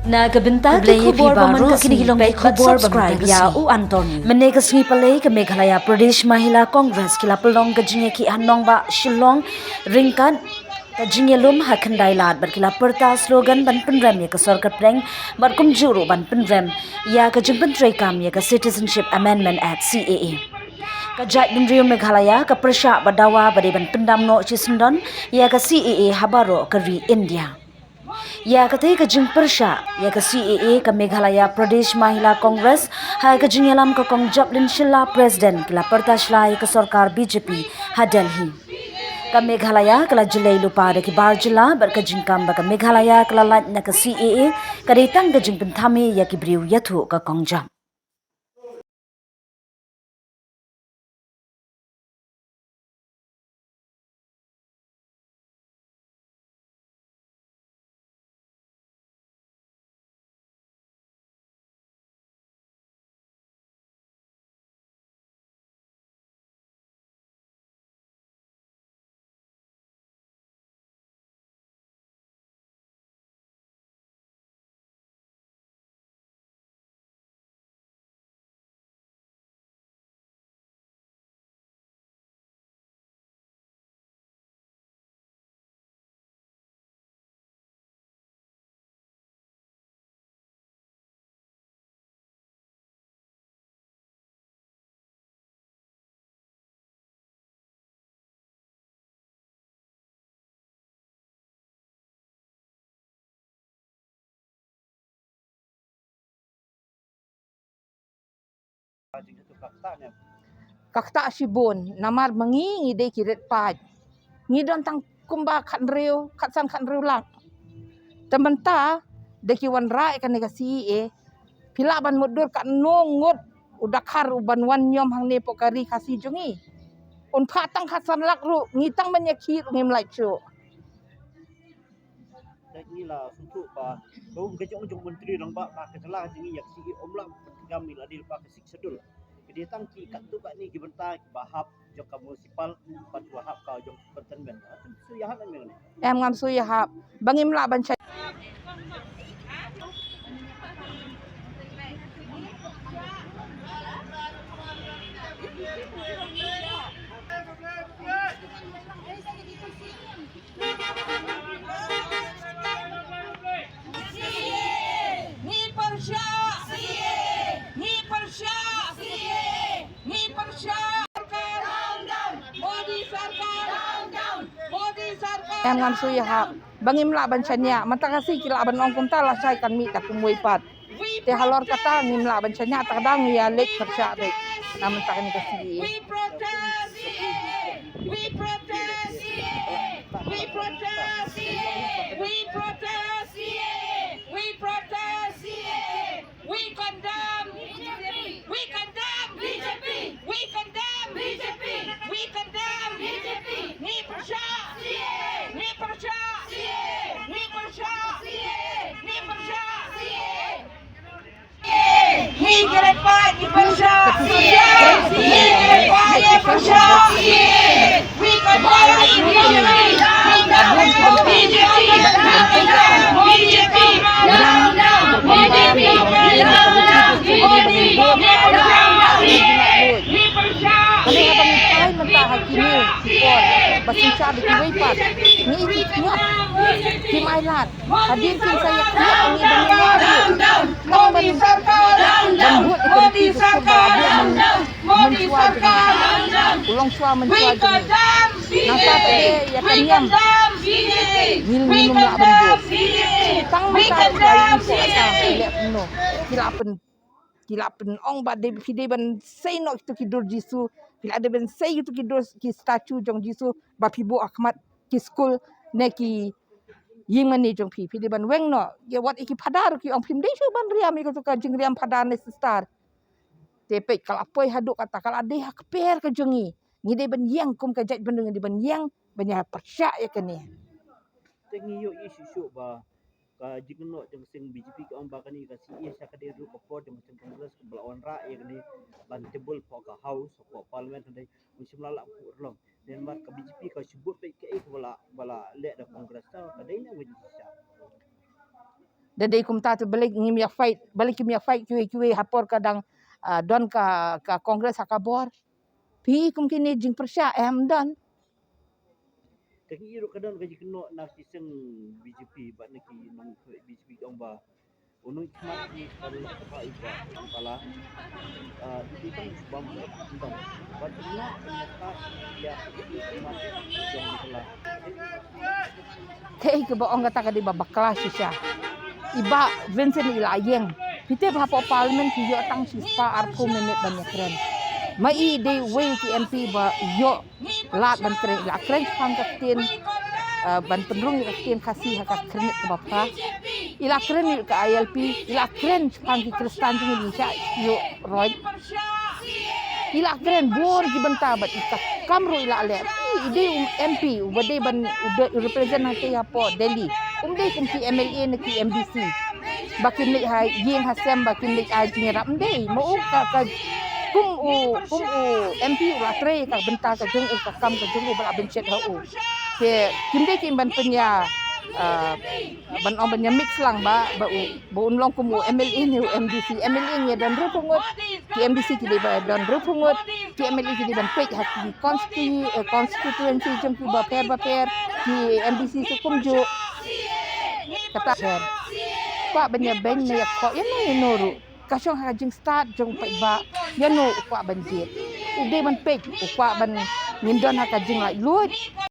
Nagabenta ke kubor baman ka kinihilong kubor subscribe ya u Antony. Menega sni palay ka Meghalaya Pradesh Mahila Congress kila pelong ka jingye ki hanong ba Shillong ringkan ka jingye lum hakandai lad bar kila perta slogan ban penrem ya ka sorkat preng bar kum juru ban penrem ya ka jingpen tray kam ya ka Citizenship Amendment Act CAA. Kajat Bendrio Meghalaya ka persya badawa bade ban pendam no chisendon ya ka CAA habaro kari India. Ya katai ka jing persya ya ka CAA ka Meghalaya Pradesh Mahila Congress hai ka jing yalam ka kong Joplin Shilla President kila pertashlai ka sarkar BJP ha Delhi. Ka Meghalaya kala jilai lupa da ki bar jila bar ka jing kam ba ka Meghalaya kala lat na ka CAA ka ditang ka jing penthami ya ki briu yathu ka kong jam. Kakta sibon namar mangi ngide kiret paj ngidon tang kumba khat riu khat san khat riu lang tementa deki wan rai kan negasi pila ban mudur kat nongut udakar uban wan nyom hang ne pokari kasi jungi un phatang khat san lak ru ngitang menyaki ngim lai chu ila suntuk pa ko gajong jong menteri lang ba ka kesalah jingi yak si omlang kami la dil pa kesik sedul jadi tang ki kat tu kat ni gibenta bahap jok ka municipal pat wahap ka jong pertenben tu suyahan ameng em ngam suya hap bangim la ban em ngam suya hap bangim la ban chanya matakasi kila ban ong kumta la sai kan mi tak kumui pat te halor kata ngim la ban chanya takdang ya lek persya rek namun tak ni kasi We protest! We protest! We protest! We protest! We protest! We condemn! We condemn BJP! We condemn BJP! We condemn BJP! Ni persya! Ni persya! Ni persya! Ni persya! Ni gerepat ni persya! Ni gerepat ni persya! We condemn Kami abang ipai mentah hakini sipor basinca di kuwai pat ni ikitnya kim ailat hadir kin saya kiat ni Modi sarkar Modi sarkar Modi sarkar ulong sua We mencuat condemn nasa tadi ya We kanyam condemn CAA Ngil We minum nak condemn bendut. CAA tang We mata condemn dari CAA lep no kilapen ong ba de fide ban sei no itu kidur jisu pila de ben sei itu kidur ki statue jong jisu ba pibu akmat ki school ne ki yimani jong fide ban weng no ye wat iki padar ki ong pim de ban riam ko ka jing riam padar ne star tepe kala poi haduk kata kala de hak per ke jongi ni de ban yang kum ka jat bendeng di ban yang banya persya ya kene tengi yo isu ba ka jingno jong sing BJP ka amba kani ka si iya ka de ru ko por jong sing kongres ko belawan ra ya ni ban tebul po ka house ko parliament ndai musim lala ku long den mar ka BJP ka sebut pe ke bala le da kongres ta ka dai na wajib Dadai kumta tu balik ngimia fight, balik kimia fight kiwe hapor kadang don ka kongres hakabor. Pi kum kini jing persya dan. Tapi iro kadang gaji kena nak kiseng BJP bat nak nang BJP kong ba. Unung cuma ni kalau apa iba kala itu kan bambu tentang bat kena ternyata ya cuma yang dikelah. Kei ke baong kata ka di babakla sisya. Iba Vincent ilayeng. Pite berapa parlimen ki yo tang sispa arpo minit banyak keren. Mai de way ki MP ba yo lat ban keren la keren pang katin ban penrung katin kasih hak keren ke bapa. Ila keren ke ILP, ila keren pang ki Kristan tu Indonesia yo roy. Ila keren bor ki benta bat ikat kamro ila ale. Ide MP ubade ban represent hati apa Delhi. Umde kum ki MLA na ki MDC. Bakin lik hai yeng hasem bakin lik ai jingerap mde mo ka kum MP la tre ka benta ka jeng ka kam ka jeng bala bencet ha ke kimde kim ban penya ban on ban mix lang ba unlong kum MLA ni MDC MLA ni dan rupungot ki MDC ki ba dan rupungot ki MLA ki ban pek ha ki constituency jeng ki ba per ki MDC sukum jo kata her Pak banya bank na yakko yan na yunuru. Kasyong hajing start jong pa iba yan no ukwa banjir. Uday man peg ukwa ban ngindon hakajing like lood.